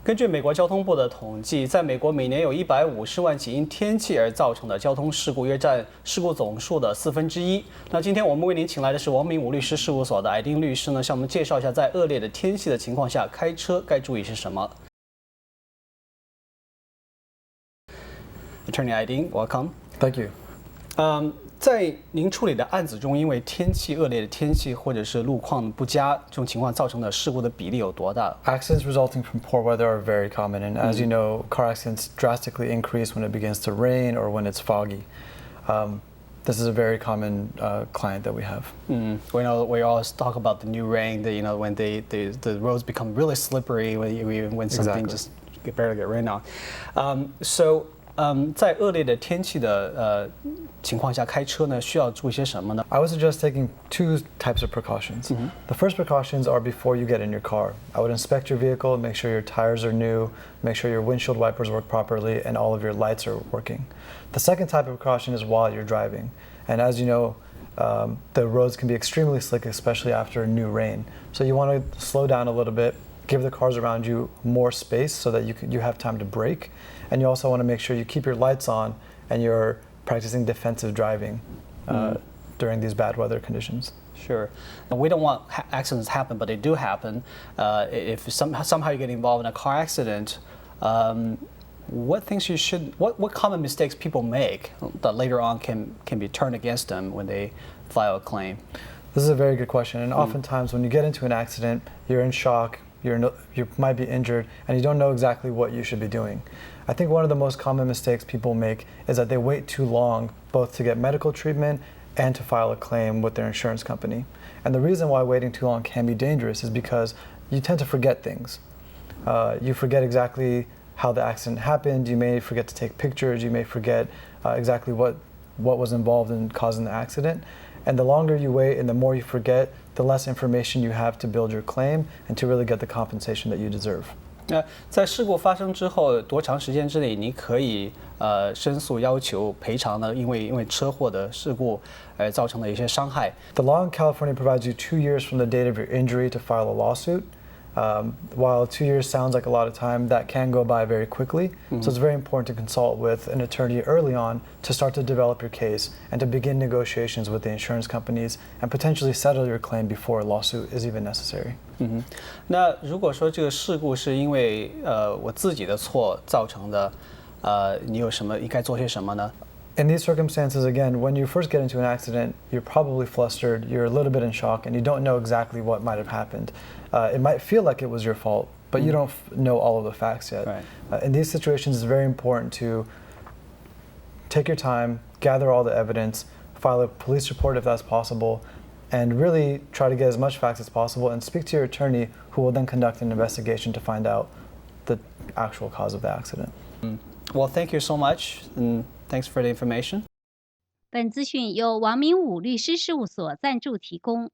根据美国交通部的统计，在美国每年有150万起因天气而造成的交通事故，约占事故总数的1/4。那今天我们为您请来的是王明武律师事务所的艾丁律师呢，向我们介绍一下在恶劣的天气的情况下开车该注意是什么。Attorney Aidin, welcome. Thank you. 在您处理的案子中，因为天气恶劣的天气或者是路况不佳这种情况造成的事故的比例有多大？ Accidents resulting from poor weather are very common, and as you know, car accidents drastically increase when it begins to rain or when it's foggy. This is a very common client that we have. We know we always talk about the new rain. When the roads become really slippery when something just barely get rain on. So. 在恶劣的天气的情况下开车呢，需要注意些什么呢？ I would suggest taking two types of precautions. The first precautions are before you get in your car. I would inspect your vehicle, make sure your tires are new, make sure your windshield wipers work properly, and all of your lights are working. The second type of precaution is while you're driving. And as you know, the roads can be extremely slick, especially after new rain. So you want to slow down a little bit, give the cars around you more space so that you have time to brake. And you also want to make sure you keep your lights on and you're practicing defensive driving during these bad weather conditions. Sure. We don't want accidents to happen, but they do happen. If somehow you get involved in a car accident, what common mistakes people make that later on can be turned against them when they file a claim? This is a very good question. And oftentimes when you get into an accident, you're in shock, you might be injured, and you don't know exactly what you should be doing. I think one of the most common mistakes people make is that they wait too long both to get medical treatment and to file a claim with their insurance company. And the reason why waiting too long can be dangerous is because you tend to forget things. You forget exactly how the accident happened, you may forget to take pictures, you may forget exactly what was involved in causing the accident. And the longer you wait and the more you forget, the less information you have to build your claim and to really get the compensation that you deserve. 在事故发生之后多长时间之内，你可以申诉要求赔偿呢？因为车祸的事故而造成的一些伤害。The law in California provides you 2 years from the date of your injury to file a lawsuit. While 2 years sounds like a lot of time, that can go by very quickly. So it's very important to consult with an attorney early on to start to develop your case and to begin negotiations with the insurance companies and potentially settle your claim before a lawsuit is even necessary. 那如果说这个事故是因为我自己的错造成的，你有什么应该做些什么呢？ In these circumstances, again, when you first get into an accident, you're probably flustered, you're a little bit in shock, and you don't know exactly what might have happened. It might feel like it was your fault, but you don't know all of the facts yet. Right. In these situations, it's very important to take your time, gather all the evidence, file a police report if that's possible, and really try to get as much facts as possible and speak to your attorney who will then conduct an investigation to find out the actual cause of the accident. Well, thank you so much, and thanks for the information. 本资讯由王明武律师事务所赞助提供。